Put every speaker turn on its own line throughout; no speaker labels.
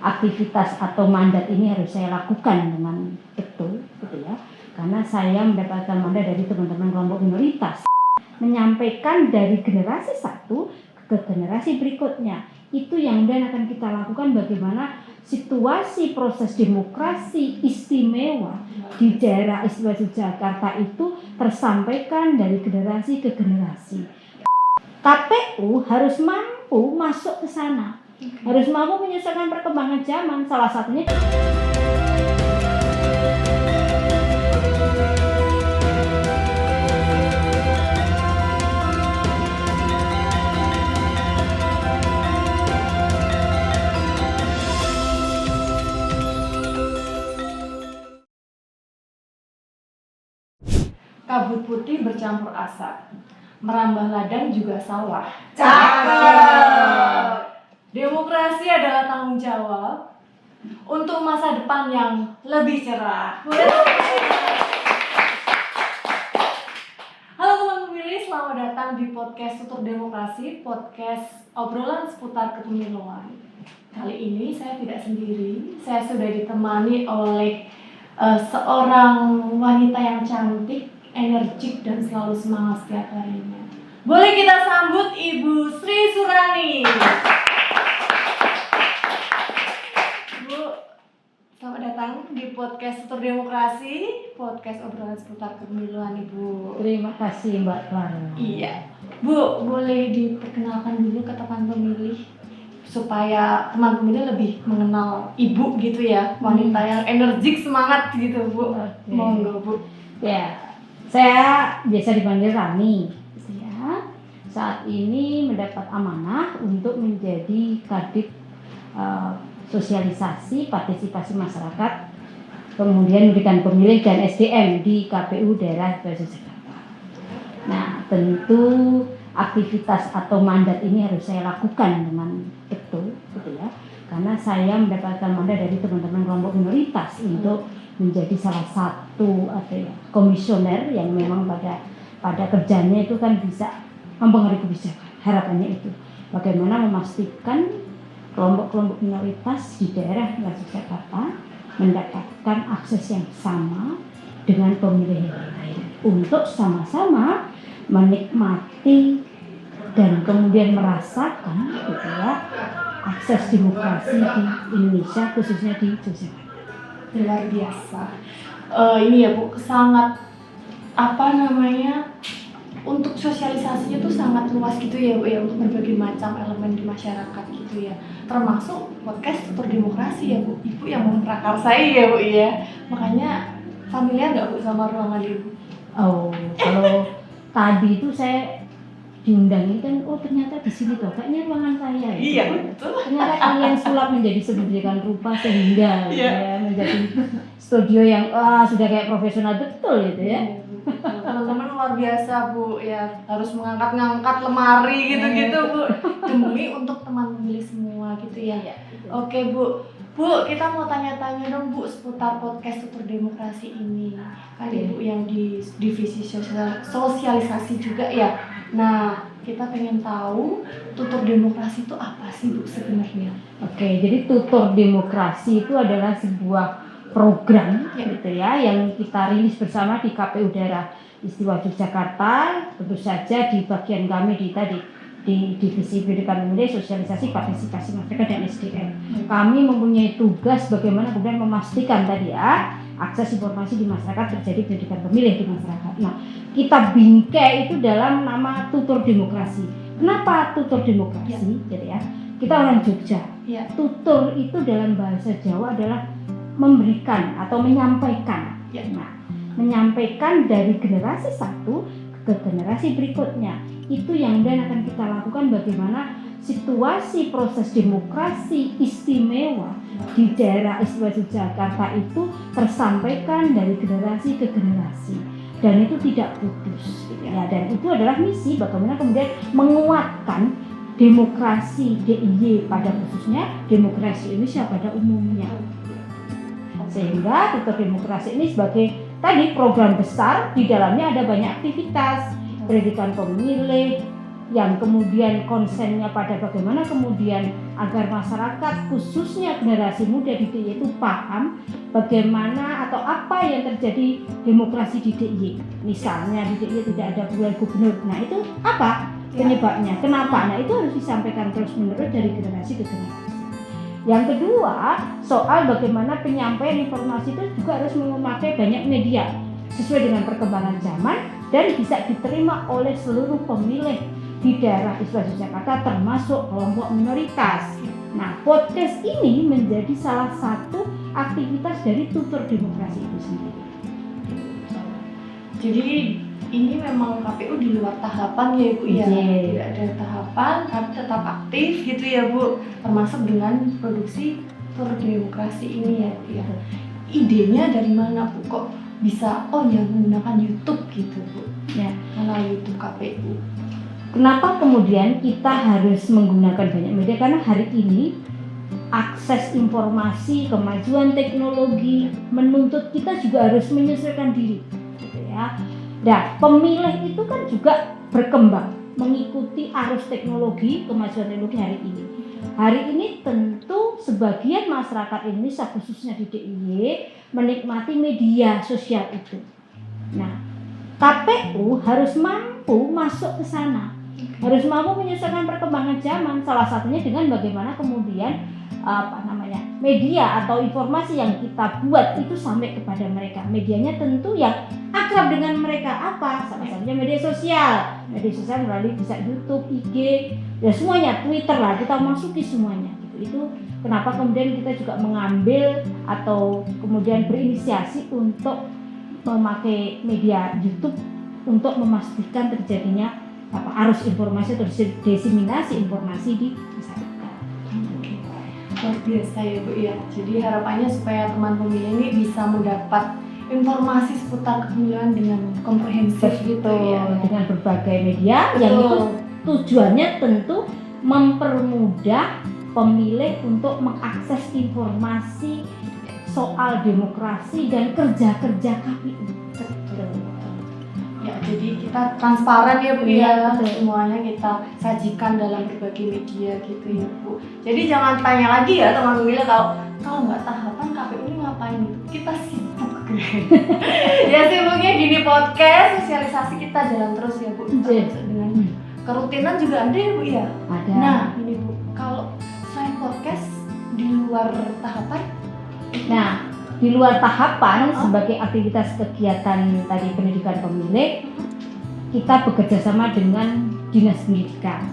aktivitas atau mandat ini harus saya lakukan dengan betul, gitu ya. Karena saya mendapatkan mandat dari teman-teman kelompok minoritas menyampaikan dari generasi satu ke generasi berikutnya. Itu yang kemudian akan kita lakukan, bagaimana situasi proses demokrasi istimewa di daerah istimewa Yogyakarta itu tersampaikan dari generasi ke generasi. KPU harus mampu masuk ke sana, harus mampu menyesuaikan perkembangan zaman. Salah satunya
kabut putih bercampur asap, merambah ladang juga sawah.
Cakep.
Demokrasi adalah tanggung jawab untuk masa depan yang lebih cerah. Halo teman pemilih, selamat datang di podcast Tutur Demokrasi, podcast obrolan seputar kepemiluan. Kali ini saya tidak sendiri, saya sudah ditemani oleh seorang wanita yang cantik, energik, dan selalu semangat setiap harinya. Boleh kita sambut Ibu Sri Surani. Bu, selamat datang di podcast Tutur Demokrasi, podcast obrolan seputar kepemiluan, Ibu.
terima kasih Mbak Clara.
Iya. Bu, boleh diperkenalkan dulu ke teman pemilih supaya teman pemilih lebih mengenal Ibu gitu ya, wanita yang energik, semangat gitu, Bu.
Oke.
Monggo, Bu.
Ya, saya biasa dipanggil Rani. Ya, saat ini mendapat amanah untuk menjadi Kadip sosialisasi partisipasi masyarakat, kemudian pendidikan pemilih dan SDM di KPU daerah Yogyakarta. Nah, tentu aktivitas atau mandat ini harus saya lakukan dengan betul, gitu ya. Karena saya mendapatkan mandat dari teman-teman kelompok minoritas untuk menjadi salah satu komisioner yang memang pada kerjanya itu kan bisa mempengaruhi kebijakan. Harapannya itu bagaimana memastikan kelompok-kelompok minoritas di daerah Yogyakarta mendapatkan akses yang sama dengan pemilih yang lain untuk sama-sama menikmati dan kemudian merasakan, gitu ya, akses demokrasi di Indonesia, khususnya di Yogyakarta.
Luar biasa. Ini ya, Bu, sangat untuk sosialisasinya tuh sangat luas gitu ya, Bu, ya, untuk berbagai macam elemen di masyarakat gitu ya. Termasuk podcast Tutur Demokrasi ya, Bu. Ibu yang memprakarsai ya, Bu, ya. Makanya familiar nggak, Bu, sama ruangan Ibu?
Oh, kalau tadi itu saya diundang ini kan, oh ternyata di sini tuh kayaknya ruangan saya.
Iya,
gitu.
betul.
Ternyata kalian sulap menjadi sedemikian rupa sehingga gitu
Iya.
ya, menjadi studio yang sudah kayak profesional betul gitu ya.
Teman-teman luar biasa, Bu, ya, harus mengangkat-ngangkat lemari gitu-gitu, Bu, demi untuk teman pemilih semua gitu ya. Oke, Bu, kita mau tanya-tanya dong, Bu, seputar podcast Tutur Demokrasi ini. Kan Ibu yang di divisi sosialisasi juga ya. Nah, kita pengen tahu Tutur Demokrasi itu apa sih, Bu, sebenarnya?
Oke, jadi Tutur Demokrasi itu adalah sebuah program gitu ya yang kita rilis bersama di KPU daerah Istimewa Yogyakarta. Tentu saja di bagian kami di divisi pendidikan pemilih, sosialisasi, partisipasi masyarakat dan SDM. Kami mempunyai tugas bagaimana kemudian memastikan tadi ya akses informasi di masyarakat, terjadi pendidikan pemilih di masyarakat. Nah, kita bingkai itu dalam nama Tutur Demokrasi. Kenapa Tutur Demokrasi? Jadi ya, kita orang Jogja.
Ya.
Tutur itu dalam bahasa Jawa adalah memberikan atau menyampaikan. Nah, menyampaikan dari generasi satu ke generasi berikutnya. Itu yang kemudian akan kita lakukan, bagaimana situasi proses demokrasi istimewa di daerah istimewa Yogyakarta itu tersampaikan dari generasi ke generasi dan itu tidak putus ya. Dan itu adalah misi bagaimana kemudian menguatkan demokrasi DIY pada khususnya, demokrasi Indonesia pada umumnya. Sehingga Tutur Demokrasi ini sebagai tadi program besar, di dalamnya ada banyak aktivitas pendidikan pemilih yang kemudian konsennya pada bagaimana kemudian agar masyarakat khususnya generasi muda di DIY itu paham bagaimana atau apa yang terjadi demokrasi di DIY. Misalnya di DIY tidak ada pemilihan gubernur. Nah itu apa penyebabnya? Kenapa? Nah itu harus disampaikan terus-menerus dari generasi ke generasi. Yang kedua, soal bagaimana penyampaian informasi itu juga harus memakai banyak media sesuai dengan perkembangan zaman dan bisa diterima oleh seluruh pemilih di daerah istimewa Yogyakarta termasuk kelompok minoritas. Nah, podcast ini menjadi salah satu aktivitas dari tutor demokrasi itu sendiri.
Jadi ini memang KPU di luar tahapan ya Bu ya, tidak ada tahapan tapi tetap aktif gitu ya Bu, termasuk dengan produksi tutor demokrasi ini ya Bu ya. Idenya dari mana Bu kok bisa menggunakan YouTube gitu Bu?
Ya,
kanal YouTube KPU.
Kenapa kemudian kita harus menggunakan banyak media? Karena hari ini akses informasi, kemajuan teknologi menuntut kita juga harus menyesuaikan diri, gitu ya. Nah, pemilih itu kan juga berkembang mengikuti arus teknologi, kemajuan teknologi hari ini. Hari ini tentu sebagian masyarakat Indonesia khususnya di DIY menikmati media sosial itu. Nah, KPU harus mampu masuk ke sana. Harus mampu menyesuaikan perkembangan zaman, salah satunya dengan bagaimana kemudian media atau informasi yang kita buat itu sampai kepada mereka. Medianya tentu yang akrab dengan mereka apa? Salah satunya media sosial melalui bisa YouTube, IG, ya semuanya, Twitter lah, kita masuki semuanya. Itu kenapa kemudian kita juga mengambil atau kemudian berinisiasi untuk memakai media YouTube untuk memastikan terjadinya arus informasi atau diseminasi informasi di masyarakat.
Luar biasa ya Bu ya. Jadi harapannya supaya teman pemilih ini bisa mendapat informasi seputar kepemilihan dengan komprehensif gitu ya.
Dengan berbagai media yang itu tujuannya tentu mempermudah pemilih untuk mengakses informasi soal demokrasi dan kerja-kerja KPU.
Ya, jadi kita transparan ya Bu ya, semuanya kita sajikan dalam berbagai media gitu ya Bu. Jadi jangan tanya lagi ya teman pemilih kalau nggak tahapan KPU ini ngapain gitu. Kita sibuk. Ya sibuknya gini podcast, sosialisasi kita jalan terus ya Bu. Dengan kerutinan juga ada ya Bu ya.
Ada.
Nah ini Bu, kalau selain podcast di luar tahapan.
Nah, di luar tahapan sebagai aktivitas kegiatan tadi pendidikan pemilih, kita bekerja sama dengan Dinas Pendidikan.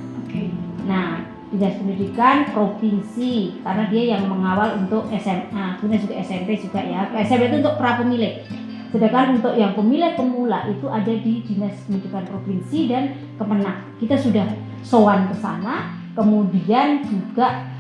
Nah, Dinas Pendidikan provinsi karena dia yang mengawal untuk SMA, kemudian juga SMP juga ya. SMP itu untuk pra pemilih. Sedangkan untuk yang pemilih pemula itu ada di Dinas Pendidikan provinsi dan Kemenak. Kita sudah sowan ke sana, kemudian juga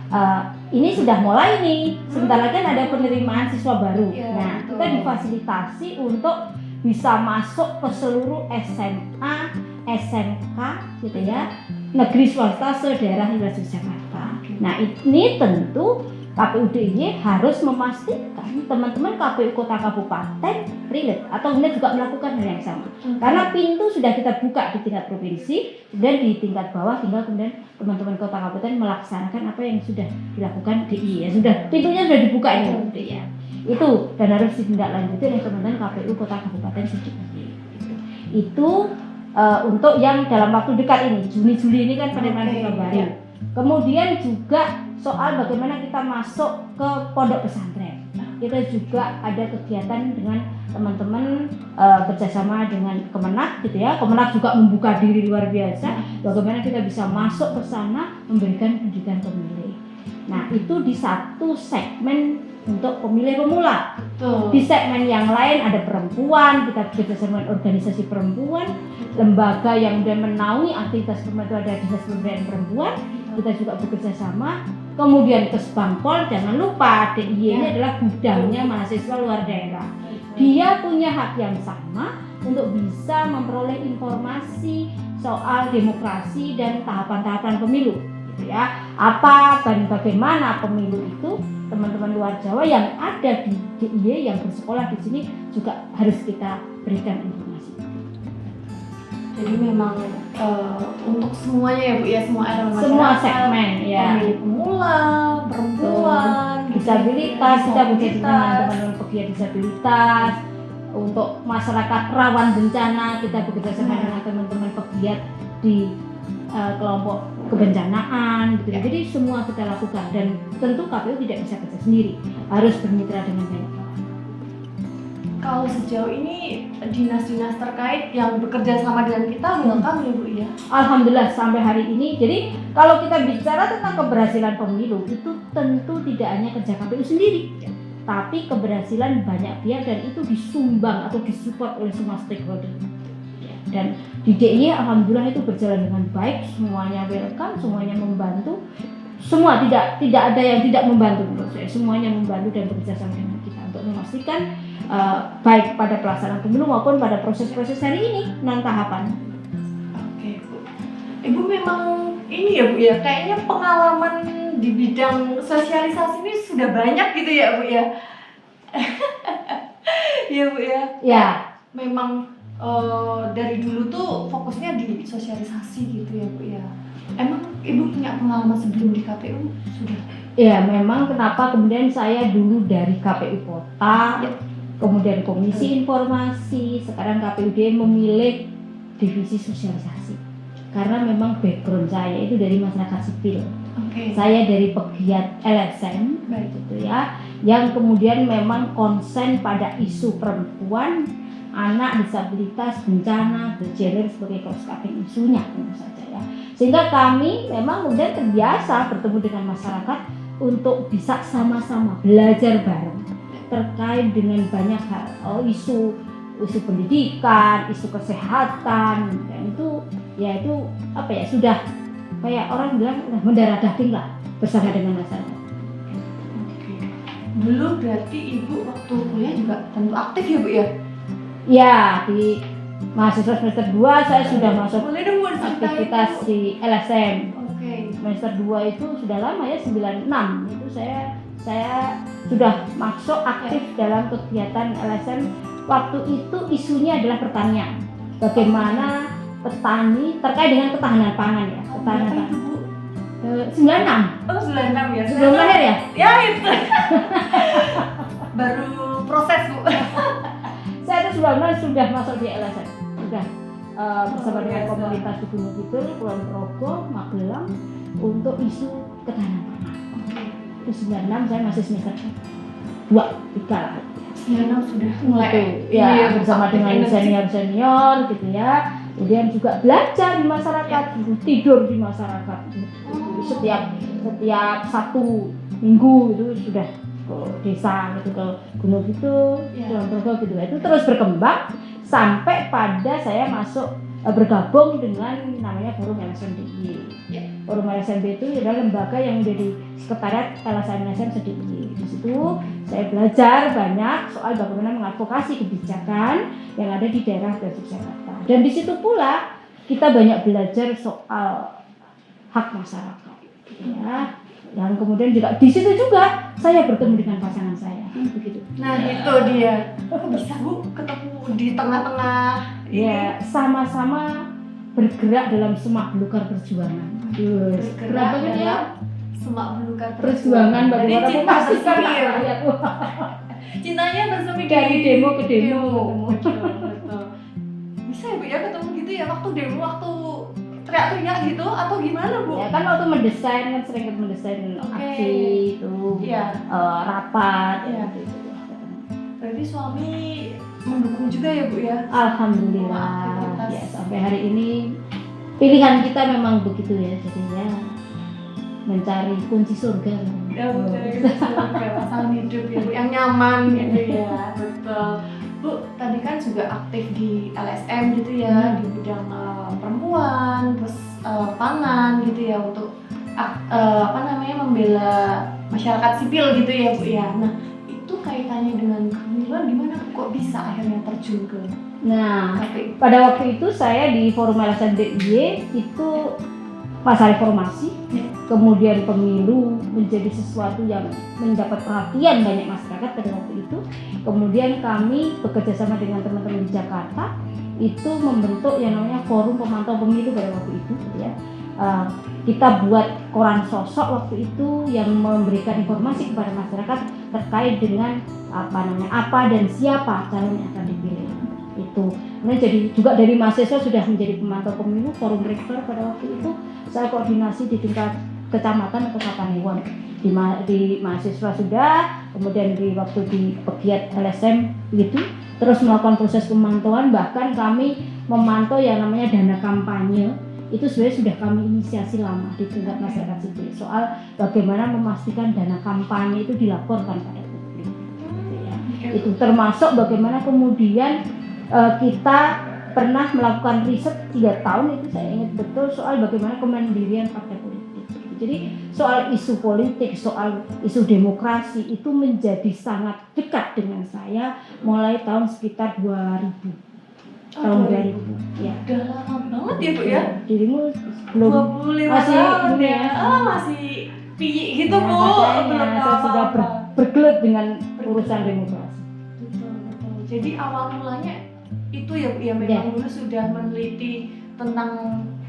ini sudah mulai nih, sebentar lagi kan ada penerimaan siswa baru. Nah, kita difasilitasi untuk bisa masuk ke seluruh SMA, SMK gitu ya, negeri swasta se-daerah Yogyakarta. Nah, ini tentu KPU DIY harus memastikan teman-teman KPU Kota Kabupaten relate atau kemudian juga melakukan hal yang sama. Karena pintu sudah kita buka di tingkat provinsi dan di tingkat bawah tinggal kemudian teman-teman Kota Kabupaten melaksanakan apa yang sudah dilakukan DIY ya. Sudah pintunya sudah dibuka ini ya. Itu dan harus ditindaklanjuti oleh teman-teman KPU Kota Kabupaten sendiri. Itu untuk yang dalam waktu dekat ini, Juni-Juli ini kan penerimaan siswa baru. Kemudian juga soal bagaimana kita masuk ke pondok pesantren. Kita juga ada kegiatan dengan teman-teman kerjasama dengan Kemenak gitu ya. Kemenak juga membuka diri luar biasa. Bagaimana kita bisa masuk ke sana memberikan pendidikan pemilih. Nah, itu di satu segmen untuk pemilih pemula. Di segmen yang lain ada perempuan, kita bekerjasama dengan organisasi perempuan, lembaga yang sudah menaungi aktivitas perempuan itu ada Dinas Pemberdayaan Perempuan. Kita juga bekerja sama. Kemudian Kesbangpol, jangan lupa DIY ini adalah gudangnya mahasiswa luar daerah. Dia punya hak yang sama untuk bisa memperoleh informasi soal demokrasi dan tahapan-tahapan pemilu, gitu ya. Apa dan bagaimana pemilu itu, teman-teman luar Jawa yang ada di DIY yang bersekolah di sini juga harus kita berikan informasi.
Jadi memang untuk semuanya ya Bu ya, semua elemen masyarakat,
semua segmen ya.
pemilih pemula, perempuan,
Disabilitas, kita bekerja dengan teman-teman pegiat disabilitas. Untuk masyarakat rawan bencana, kita bekerja sama dengan teman-teman pegiat di kelompok kebencanaan gitu. Jadi semua kita lakukan, dan tentu KPU tidak bisa kerja sendiri, harus bermitra dengan banyak orang.
Kalau sejauh ini dinas-dinas terkait yang bekerja sama dengan kita welcome ya Bu ya.
Alhamdulillah sampai hari ini. Jadi kalau kita bicara tentang keberhasilan pemilu, itu tentu tidak hanya kerja KPU sendiri, tapi keberhasilan banyak pihak, dan itu disumbang atau disupport oleh semua stakeholder. Dan di DIY alhamdulillah itu berjalan dengan baik, semuanya welcome, semuanya membantu. Semua tidak ada yang tidak membantu menurut saya. Semuanya membantu dan bekerja sama dengan kita untuk memastikan baik pada pelaksanaan pemilu maupun pada proses-proses hari ini non tahapan.
Oke Bu. Ibu memang ini ya Bu ya, kayaknya pengalaman di bidang sosialisasi ini sudah banyak gitu ya Bu ya. Iya Bu ya.
Ya.
Memang dari dulu tuh fokusnya di sosialisasi gitu ya Bu ya. Emang Ibu punya pengalaman sebelum di KPU sudah?
Ya, memang kenapa kemudian saya dulu dari KPU Kota, kemudian Komisi Informasi, sekarang KPUD memilih divisi sosialisasi. Karena memang background saya itu dari masyarakat sipil. Saya dari pegiat LSM, gitu ya, yang kemudian memang konsen pada isu perempuan, anak, disabilitas, bencana, gender sebagai cross-cutting isunya tentu saja ya. Sehingga kami memang kemudian terbiasa bertemu dengan masyarakat untuk bisa sama-sama belajar bareng terkait dengan banyak hal, isu pendidikan, isu kesehatan, dan itu apa ya, sudah kayak orang bilang udah mendarah daging lah bersama dengan masyarakat.
Dulu berarti Ibu waktu kuliah juga tentu aktif ya Bu ya?
Ya, di mahasiswa semester 2 saya sudah masuk aktivitas di LSM. Semester 2 itu sudah lama ya, 96 itu saya sudah masuk aktif dalam kegiatan LSM. Waktu itu isunya adalah pertanian. Bagaimana petani terkait dengan ketahanan pangan ya. Ketahanan pangan. 96.
Oh 96 ya.
Sebelum lahir ya?
Ya itu. Baru proses Bu.
Saya itu sudah masuk di LSM. Sudah bersama dengan komunitas di Gunung Kidul, Kulon Progo, Magelang untuk isu ketahanan pangan. Itu 96 saya masih semester 2, 3 lah.
96 sudah mulai
ya bersama dengan senior gitu ya. Kemudian juga belajar di masyarakat, tidur di masyarakat. Setiap Sabtu Minggu itu sudah ke desa gitu, ke Gunung Kidul, Kulon Progo gitu. Itu terus berkembang sampai pada saya masuk bergabung dengan namanya Forum LSM DIY. Forum LSM itu adalah lembaga yang menjadi sekretariat LSM DIY. Di situ saya belajar banyak soal bagaimana mengadvokasi kebijakan yang ada di daerah Jakarta. Dan di situ pula kita banyak belajar soal hak masyarakat, ya. Dan kemudian juga di situ juga saya bertemu dengan pasangan saya, begitu.
Nah itu dia. Kok bisa Bu ketemu di tengah-tengah?
Ya, sama-sama bergerak dalam semak belukar perjuangan.
Bergerak dalam semak belukar
perjuangan bagaimana memastikan rakyat.
Cintanya bersemi
dari demo ke demo.
Betul. Bisa ya Bu ya ketemu gitu ya, waktu demo, waktu teriak-teriak gitu atau gimana Bu?
Ya kan waktu mendesain kan sering mendesain aksi itu, rapat gitu.
Berarti suami mendukung juga ya Bu ya?
Alhamdulillah ya, sampai hari ini pilihan kita memang begitu ya, jadi ya mencari kunci surga.
Mencari kunci surga, pasangan hidup ya Bu, yang nyaman gitu ya. Betul Bu, tadi kan juga aktif di LSM gitu ya, di bidang perempuan, terus pangan gitu ya, untuk membela masyarakat sipil gitu ya Bu ya. Nah itu kaitannya dengan kehamilan gimana Bu, kok bisa akhirnya terjun ke KPU?
Pada waktu itu saya di Forum LSM DIY itu masa reformasi, kemudian pemilu menjadi sesuatu yang mendapat perhatian banyak masyarakat pada waktu itu. Kemudian kami bekerja sama dengan teman-teman di Jakarta itu membentuk yang namanya Forum Pemantau Pemilu pada waktu itu, ya. Kita buat koran sosok waktu itu yang memberikan informasi kepada masyarakat terkait dengan apa dan siapa calon yang akan dipilih. Itu. Kemudian jadi juga dari mahasiswa sudah menjadi pemantau pemilu, forum rektor pada waktu itu saya koordinasi di tingkat kecamatan atau kapanewon. Di mahasiswa sudah, kemudian di waktu di pegiat LSM gitu, terus melakukan proses pemantauan, bahkan kami memantau yang namanya dana kampanye. Itu sebenarnya sudah kami inisiasi lama di tingkat masyarakat sipil soal bagaimana memastikan dana kampanye itu dilaporkan pada publik. Itu termasuk bagaimana kemudian kita pernah melakukan riset 3 tahun, itu saya ingat betul, soal bagaimana kemandirian partai politik. Jadi soal isu politik, soal isu demokrasi itu menjadi sangat dekat dengan saya mulai tahun sekitar 2000. Tahun 2000, ya.
Udah lama banget ya Bu ya?
Dirimu belum
25
masih
tahun
ini
ya? Masih piyi gitu
ya,
Bu.
makanya
Belum
saya
tahu
sudah
apa-apa.
bergelut dengan urusan demokrasi.
Betul. Jadi awal mulanya itu ya Bu ya, memang
Ya.
dulu sudah meneliti tentang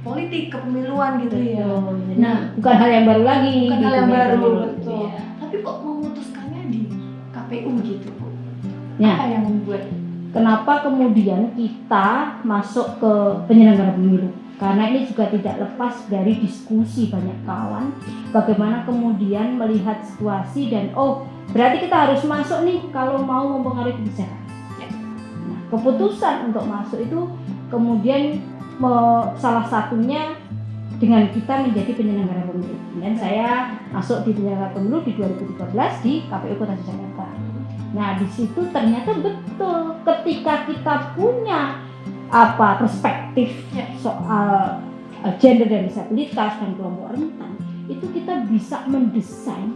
politik kepemiluan gitu ya.
Betul.
Nah,
bukan hal yang baru lagi.
bukan
di
hal yang
dunia
baru,
pemilu.
betul.
Ya.
Tapi kok memutuskannya di KPU gitu Bu?
Ya.
Apa yang membuat?
Kenapa kemudian kita masuk ke penyelenggara pemilu? Karena ini juga tidak lepas dari diskusi banyak kawan, bagaimana kemudian melihat situasi dan berarti kita harus masuk nih kalau mau mempengaruhi kebijakan. Nah, keputusan untuk masuk itu kemudian salah satunya dengan kita menjadi penyelenggara pemilu. Dan saya masuk di penyelenggara pemilu di 2013 di KPU Kota Jakarta. Nah, di situ ternyata betul ketika kita punya perspektif soal gender dan disabilitas dan kelompok rentan, itu kita bisa mendesain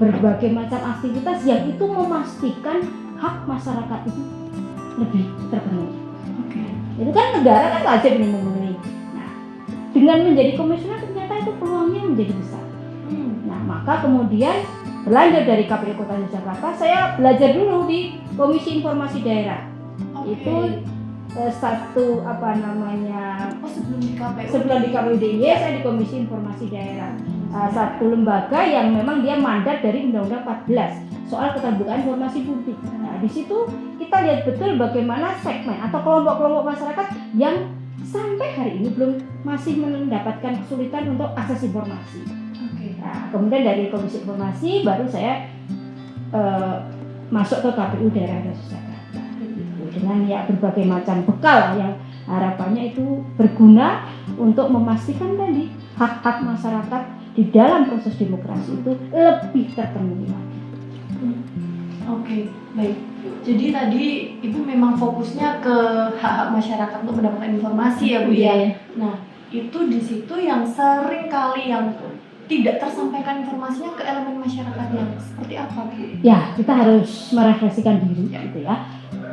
berbagai macam aktivitas yang itu memastikan hak masyarakat itu lebih terpenuhi. Itu kan negara kan wajib ini memenuhi. Nah, dengan menjadi komisioner ternyata itu peluangnya menjadi besar. Nah, maka kemudian berlanjut dari KPU Kota Jakarta, saya belajar dulu di Komisi Informasi Daerah. Itu satu
sebelum di KPU.
Sebelum di KPU DIY, saya di Komisi Informasi Daerah. Satu lembaga yang memang dia mandat dari Undang-Undang 14 soal keterbukaan informasi publik. Nah, di situ kita lihat betul bagaimana segmen atau kelompok-kelompok masyarakat yang sampai hari ini masih mendapatkan kesulitan untuk akses informasi. Nah, kemudian dari Komisi Informasi baru saya masuk ke KPU daerah Jakarta dengan berbagai macam bekal yang harapannya itu berguna untuk memastikan tadi hak-hak masyarakat di dalam proses demokrasi itu lebih terpenuhi lagi.
Baik. Jadi tadi Ibu memang fokusnya ke hak-hak masyarakat untuk mendapatkan informasi ya Bu ya. Nah, itu di situ yang sering kali yang tidak tersampaikan informasinya ke elemen masyarakat yang seperti apa Bu?
Ya, kita harus merefleksikan diri gitu ya.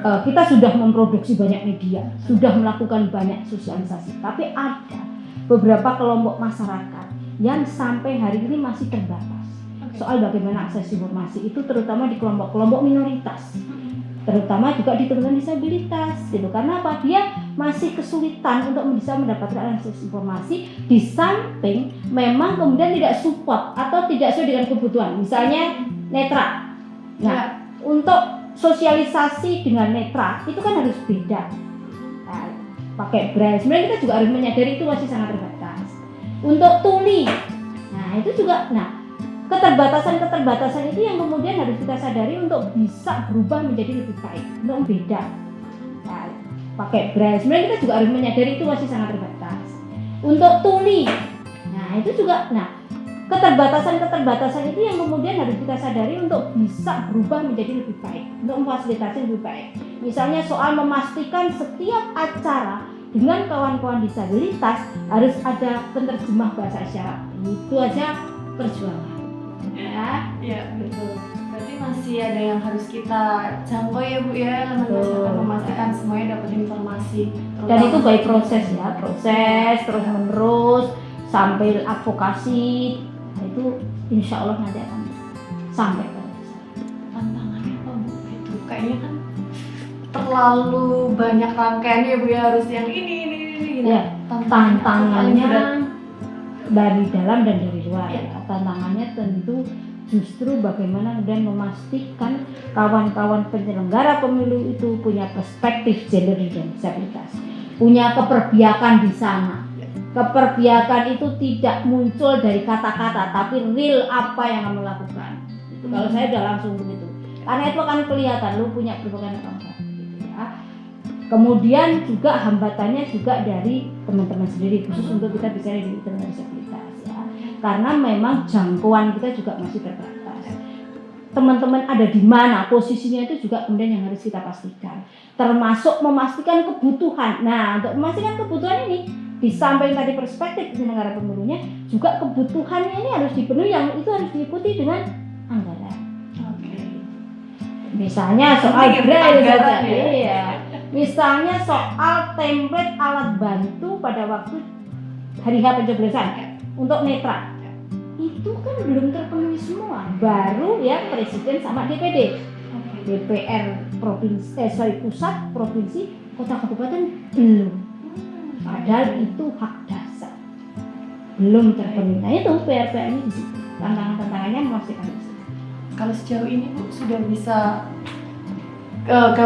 Kita sudah memproduksi banyak media, sudah melakukan banyak sosialisasi, tapi ada beberapa kelompok masyarakat yang sampai hari ini masih terbatas soal bagaimana akses informasi itu, terutama di kelompok-kelompok minoritas, terutama juga di teman-teman disabilitas gitu. Karena apa? Dia masih kesulitan untuk bisa mendapatkan akses informasi, di samping memang kemudian tidak support atau tidak sesuai dengan kebutuhan, misalnya netra. Nah, untuk sosialisasi dengan netra itu kan harus beda. Nah, pakai braille. Sebenarnya kita juga harus menyadari itu masih sangat terbatas. Untuk tuli, nah itu juga, keterbatasan itu yang kemudian harus kita sadari untuk bisa berubah menjadi lebih baik, untuk beda. Nah, pakai braille. Sebenarnya kita juga harus menyadari itu masih sangat terbatas. Untuk tuli, nah itu juga, keterbatasan itu yang kemudian harus kita sadari untuk bisa berubah menjadi lebih baik, untuk memfasilitasi lebih baik. Misalnya soal memastikan setiap acara dengan kawan-kawan disabilitas harus ada penerjemah bahasa isyarat. Itu aja perjuangan.
Ya, betul. Berarti masih ada yang harus kita jangkau ya Bu ya, elemen memastikan semuanya dapat informasi.
Dan itu by proses ya, terus menerus sampai advokasi. Nah, itu insya Allah nanti akan sampai pada sana.
Tantangannya apa Bu? Itu kayaknya kan terlalu banyak rangkaiannya Bu ya, harus yang ini gitu.
Ya,
Tantangannya
tantangannya dari dalam dan dari luar.
Ya.
Tantangannya tentu justru bagaimana kemudian memastikan kawan-kawan penyelenggara pemilu itu punya perspektif gender dan disabilitas, punya keperbiakan di sana. Keperbiakan itu tidak muncul dari kata-kata, tapi real apa yang kamu lakukan. Itu kalau saya udah langsung begitu. Karena itu akan kelihatan lu punya perubahan apa enggak, gitu ya. Kemudian juga hambatannya juga dari teman-teman sendiri, khusus untuk kita bicara di teman disabilitas ya. Karena memang jangkauan kita juga masih terbatas. Teman-teman ada di mana, posisinya itu juga kemudian yang harus kita pastikan. Termasuk memastikan kebutuhan. Nah, untuk memastikan kebutuhan ini, di samping tadi perspektif penyelenggara pemilunya, juga kebutuhannya ini harus dipenuhi, yang itu harus diikuti dengan anggaran.
Oke.
Misalnya soal braille saja,
ya.
iya. Misalnya soal template alat bantu pada waktu hari H pencoblosan untuk netra, itu kan belum terpenuhi semua. Baru ya Presiden sama DPD, DPR provinsi, pusat, provinsi, kota, kabupaten belum. Padahal itu hak dasar, belum terpenuhi. Nah itu PR ini di situ. Tantangannya memastikan itu.
Kalau sejauh ini Bu sudah bisa,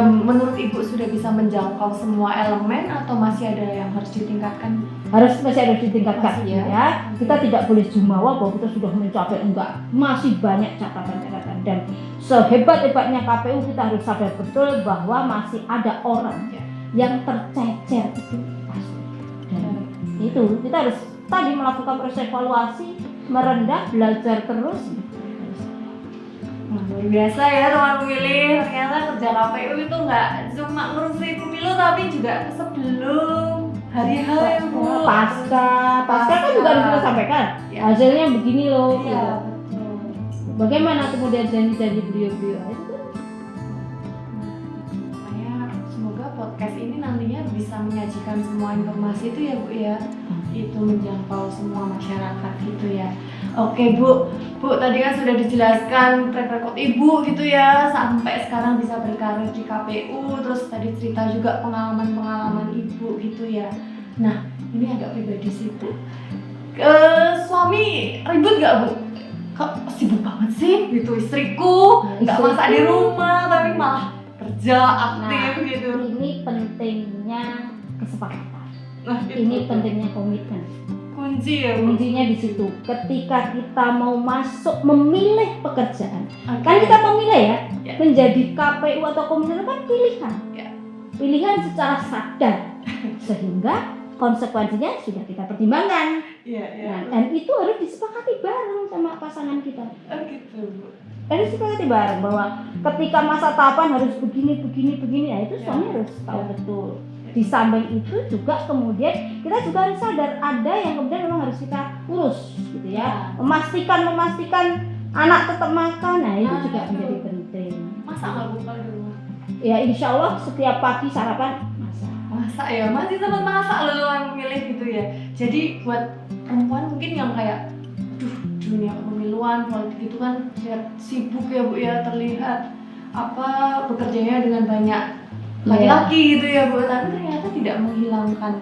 menurut Ibu sudah bisa menjangkau semua elemen atau masih ada yang harus ditingkatkan?
Masih harus ditingkatkan
Masih
ya. Kita tidak boleh jumawa bahwa kita sudah mencapai, enggak. Masih banyak catatan-catatan, dan sehebat-hebatnya KPU kita harus sadar betul bahwa masih ada orang yang tercecer itu pasti. Dan itu kita harus tadi melakukan proses evaluasi, merendah, belajar terus.
Luar biasa ya teman pemilih, ternyata kerja KPU itu nggak cuma ngurusin pemilu tapi juga sebelum hari H ya Bu.
Pasca kan juga harus kita sampaikan hasilnya begini loh.
Iya,
Gitu.
betul.
Bagaimana kemudian janji-janji beliau-beliau itu kan?
Makanya semoga podcast ini nantinya bisa menyajikan semua informasi itu ya Bu ya, itu menjangkau semua masyarakat gitu ya. Oke Bu, tadi kan sudah dijelaskan track record Ibu gitu ya, sampai sekarang bisa berkarir di KPU, terus tadi cerita juga pengalaman-pengalaman Ibu gitu ya. Nah, ini agak pribadi sih Bu. Suami ribut gak Bu? Kok sibuk banget sih gitu istriku, nggak masak di rumah tapi malah kerja aktif gitu.
Ini pentingnya kesepakatan.
Nah,
Ini pentingnya komitmen.
kunci ya Bu.
Kuncinya di situ. Ketika kita mau masuk memilih pekerjaan,
Okay.
kan kita memilih ya,
Ya.
menjadi KPU atau komisioner kan pilihan.
Ya.
Pilihan secara sadar, sehingga konsekuensinya sudah kita pertimbangkan.
Iya.
Nah, dan itu harus disepakati bareng sama pasangan kita.
Oh gitu Bu.
Harus disepakati bareng bahwa ketika masa tahapan harus begini, ya itu
Ya.
suami harus tahu
Ya.
betul. Di samping itu juga kemudian kita juga harus sadar ada yang kemudian memang harus kita urus gitu ya. Memastikan anak tetap makan, nah itu juga menjadi penting.
Masak nggak Bu kalau di rumah?
Ya insya Allah setiap pagi sarapan
Masak ya, masih sempat masak loh yang memilih gitu ya. Jadi buat perempuan mungkin yang kayak dunia kepemiluan, politik itu kan sibuk ya Bu ya, terlihat bekerjanya dengan banyak laki-laki gitu ya Bu, tapi ternyata tidak menghilangkan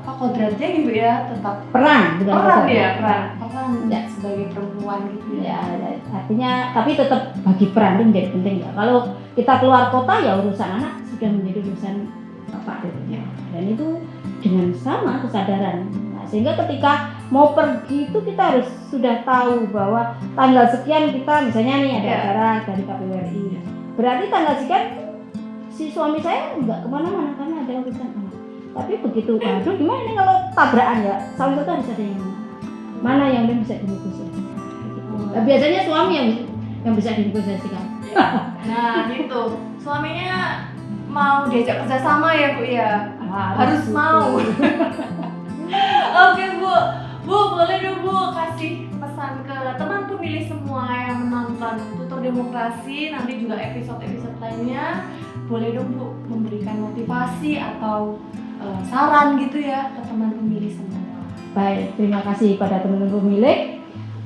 kodratnya gitu ya, tetap
peran
sebagai perempuan gitu ya.
Ya, artinya tapi tetap bagi peran itu menjadi penting ya. Kalau kita keluar kota ya urusan anak sudah menjadi urusan bapak gitu ya. Dan itu dengan sama kesadaran. Nah, sehingga ketika mau pergi itu kita harus sudah tahu bahwa tanggal sekian kita misalnya nih ada acara dari KPU RI. Berarti tanggal sekian si suami saya nggak kemana-mana karena ada urusan anak. Tapi begitu, aduh gimana nih kalau tabrakan ya, salah satu harus ada yang mana yang bisa dinegosiasikan. Nah, biasanya suami yang bisa dinegosiasikan.
Nah gitu, suaminya mau diajak kerjasama ya Bu ya, harus mau. Oke Bu, boleh dong Bu kasih pesan ke teman pemilih semua yang menonton Tutor Demokrasi, nanti juga episode-episode lainnya. Boleh dong Bu memberikan motivasi atau saran gitu ya ke teman pemilih semua.
Baik, terima kasih pada teman-teman pemilik.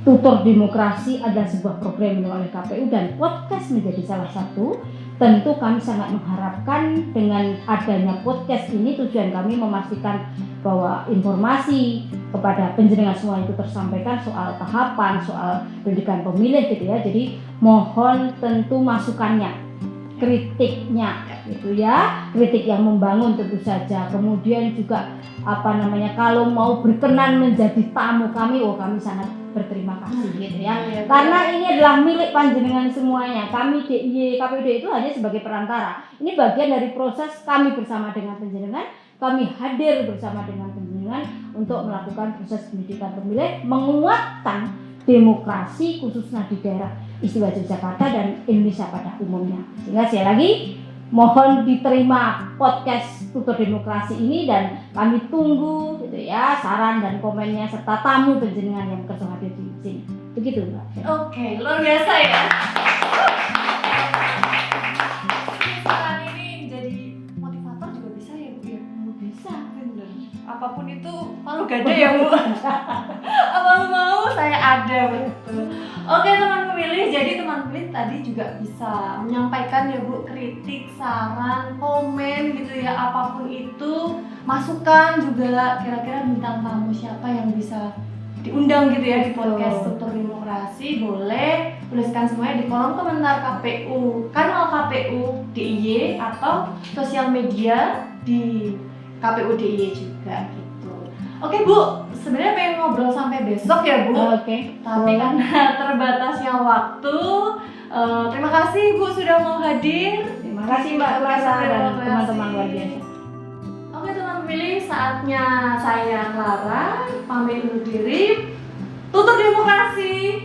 Tutor Demokrasi adalah sebuah program yang oleh KPU dan podcast menjadi salah satu. Tentu kami sangat mengharapkan dengan adanya podcast ini tujuan kami memastikan bahwa informasi kepada penjenengan semua itu tersampaikan soal tahapan, soal pendidikan pemilih gitu ya. Jadi mohon tentu masukannya, kritiknya gitu ya, kritik yang membangun tentu saja. Kemudian juga kalau mau berkenan menjadi tamu kami, kami sangat berterima kasih gitu ya. Karena ini adalah milik panjenengan semuanya. Kami DIY KPUD itu hanya sebagai perantara. Ini bagian dari proses kami bersama dengan panjenengan. Kami hadir bersama dengan panjenengan untuk melakukan proses pendidikan pemilih, menguatkan demokrasi khususnya di daerah istimewa Yogyakarta dan Indonesia pada umumnya. Sehingga sekali lagi mohon diterima podcast Tutor Demokrasi ini dan kami tunggu gitu ya saran dan komennya serta tamu penjenengan yang kerja hadir di sini. Begitu Mbak.
Oke, luar biasa ya. Saran ini jadi motivator juga bisa ya Bu ya?
Bisa.
Bener. Apapun itu malu gada ya Bu. Apa mau saya ada betul. Oke teman pemilih, jadi teman pemilih tadi juga bisa menyampaikan ya Bu kritik, saran, komen gitu ya, apapun itu, masukan juga kira-kira bintang tamu siapa yang bisa diundang gitu ya di podcast Tutor Demokrasi, boleh tuliskan semuanya di kolom komentar KPU, kanal KPU DIY atau sosial media di KPU DIY juga gitu. Oke Bu, sebenarnya pengen ngobrol sampai besok ya Bu.
Oke.
Tapi karena terbatasnya waktu, terima kasih Bu sudah mau hadir.
Terima kasih Mbak Clara dan teman-teman luar biasa.
Oke teman pemilih, saatnya saya Clara pamit undur diri. Tutor Demokrasi.